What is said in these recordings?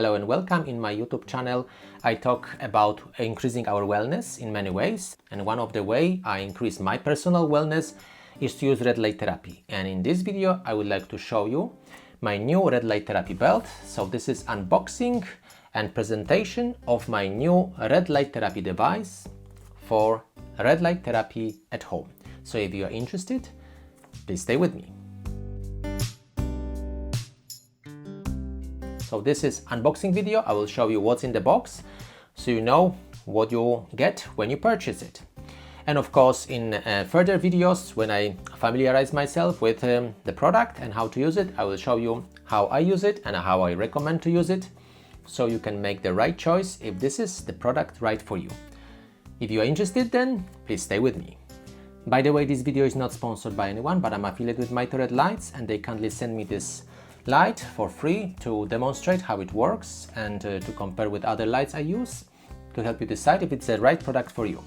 Hello and welcome. In my YouTube channel I talk about increasing our wellness in many ways, and one of the way I increase my personal wellness is to use red light therapy. And in this video I would like to show you my new red light therapy belt. So this is unboxing and presentation of my new red light therapy device for red light therapy at home. So if you are interested, please stay with me. So this is unboxing video. I will show you what's in the box so you know what you get when you purchase it. And of course in further videos, when I familiarize myself with the product and how to use it, I will show you how I use it and how I recommend to use it, so you can make the right choice if this is the product right for you. If you are interested, then please stay with me. By the way, this video is not sponsored by anyone, but I'm affiliated with Mito Red Lights and they kindly send me this light for free to demonstrate how it works and to compare with other lights I use to help you decide if it's the right product for you.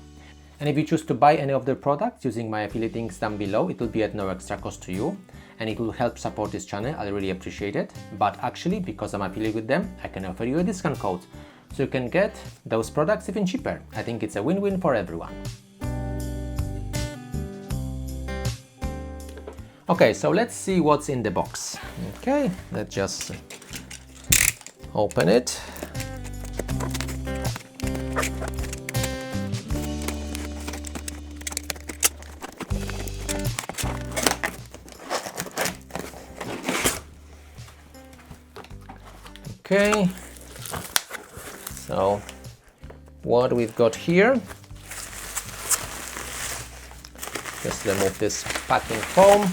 And if you choose to buy any of their products using my affiliate links down below, it will be at no extra cost to you and it will help support this channel. I really appreciate it. But actually, because I'm affiliated with them, I can offer you a discount code so you can get those products even cheaper. I think it's a win-win for everyone. Okay, so let's see what's in the box. Okay, let's just open it. Okay, so what we've got here, just remove this packing foam.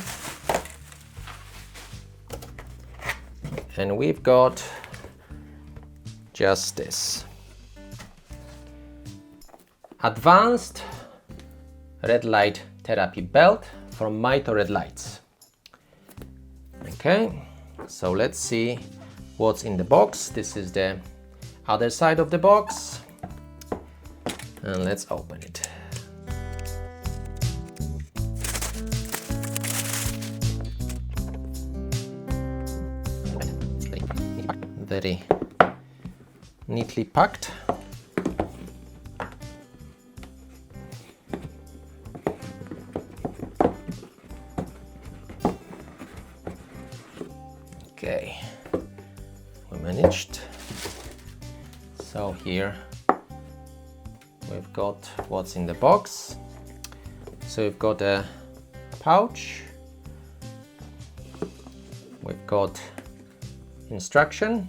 And we've got just this advanced red light therapy belt from Mito Red Lights. Okay, so let's see what's in the box. This is the other side of the box, and let's open it. Very neatly packed. Okay, we managed. So here we've got what's in the box. So we've got a pouch, we've got instruction,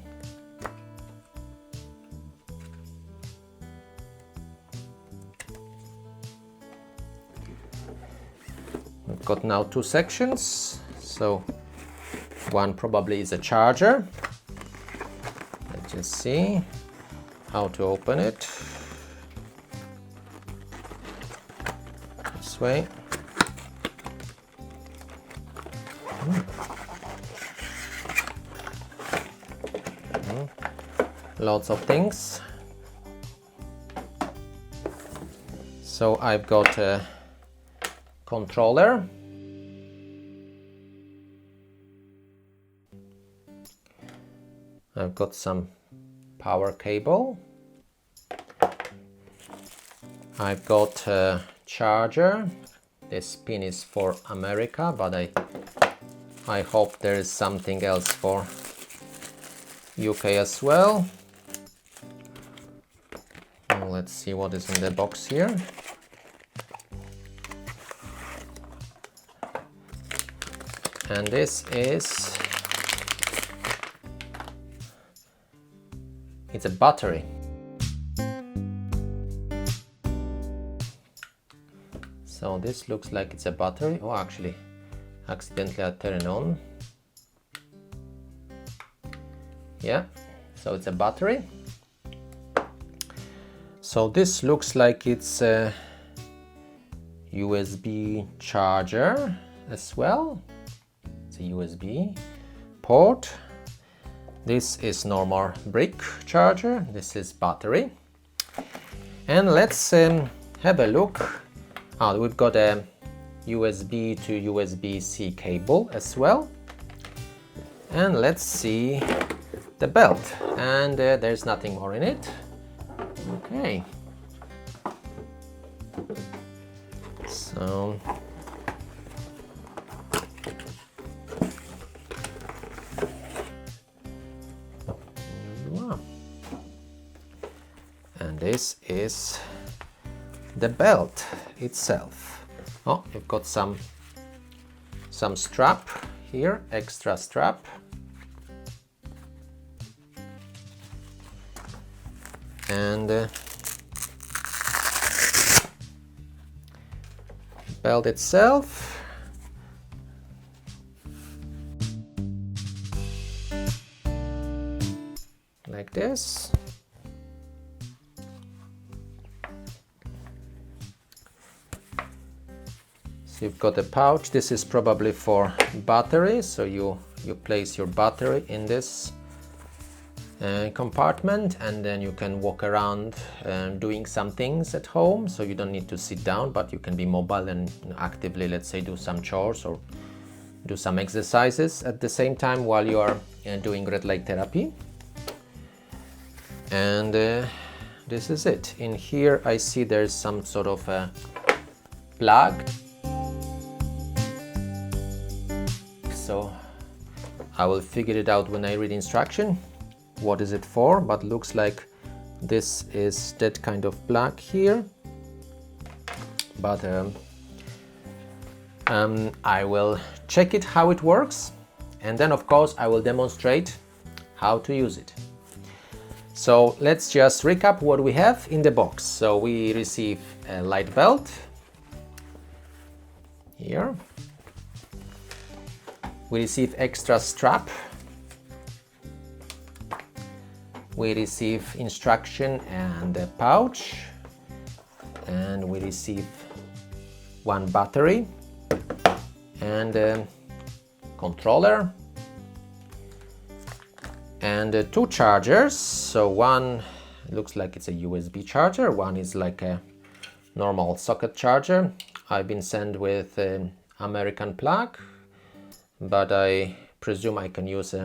we've got now two sections. So one probably is a charger. Let's just see how to open it. This way. Lots of things. So I've got a controller. I've got some power cable. I've got a charger. This pin is for America, but I hope there is something else for UK as well. Let's see what is in the box here. And this is, it's a battery. So this looks like it's a battery. Oh, actually, accidentally I turned it on. Yeah, so it's a battery. So this looks like it's a USB charger as well. It's a USB port. This is normal brick charger. This is battery. And let's have a look. We've got a USB to USB-C cable as well. And let's see the belt, and there's nothing more in it. Okay, so here you are. And this is the belt itself. Oh, you've got some strap here, extra strap. And belt itself. Like this. So you've got a pouch. This is probably for battery, so you place your battery in this compartment, and then you can walk around doing some things at home, so you don't need to sit down, but you can be mobile and actively, let's say, do some chores or do some exercises at the same time while you are doing red light therapy. And this is it. In here I see there's some sort of a plug, so I will figure it out when I read instruction. What is it for? But looks like this is that kind of plug here. But I will check it how it works, and then of course I will demonstrate how to use it. So let's just recap what we have in the box. So we receive a light belt here. We receive extra strap. We receive instruction and a pouch, and we receive one battery and a controller and two chargers. So one looks like it's a USB charger, one is like a normal socket charger. I've been sent with an American plug, but I presume I can use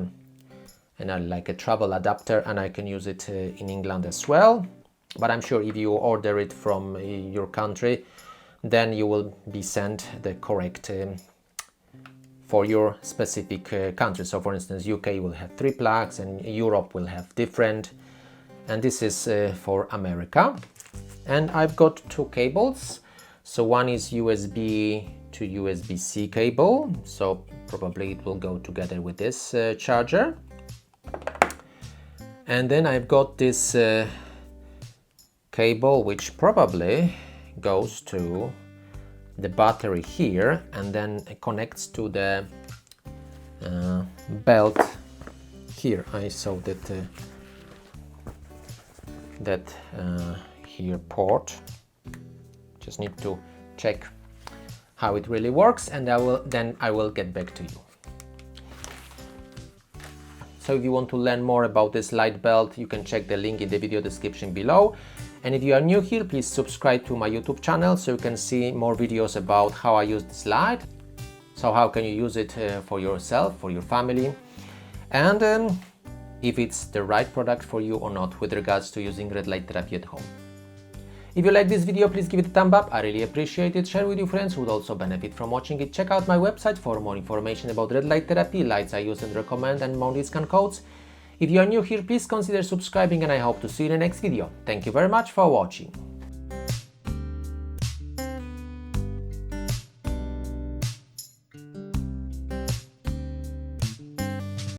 like a travel adapter, and I can use it in England as well. But I'm sure if you order it from your country, then you will be sent the correct for your specific country. So for instance, UK will have 3 plugs and Europe will have different, and this is for America. And I've got 2 cables. So one is USB to USB-C cable, so probably it will go together with this charger. And then I've got this cable which probably goes to the battery here, and then it connects to the belt here. I saw that here port. Just need to check how it really works, and I will get back to you. So if you want to learn more about this light belt, you can check the link in the video description below. And if you are new here, please subscribe to my YouTube channel so you can see more videos about how I use this light. So how can you use it for yourself, for your family, and if it's the right product for you or not with regards to using red light therapy at home. If you like this video, please give it a thumb up. I really appreciate it. Share with your friends who would also benefit from watching it. Check out my website for more information about red light therapy, lights I use and recommend, and more discount codes. If you are new here, please consider subscribing, and I hope to see you in the next video. Thank you very much for watching.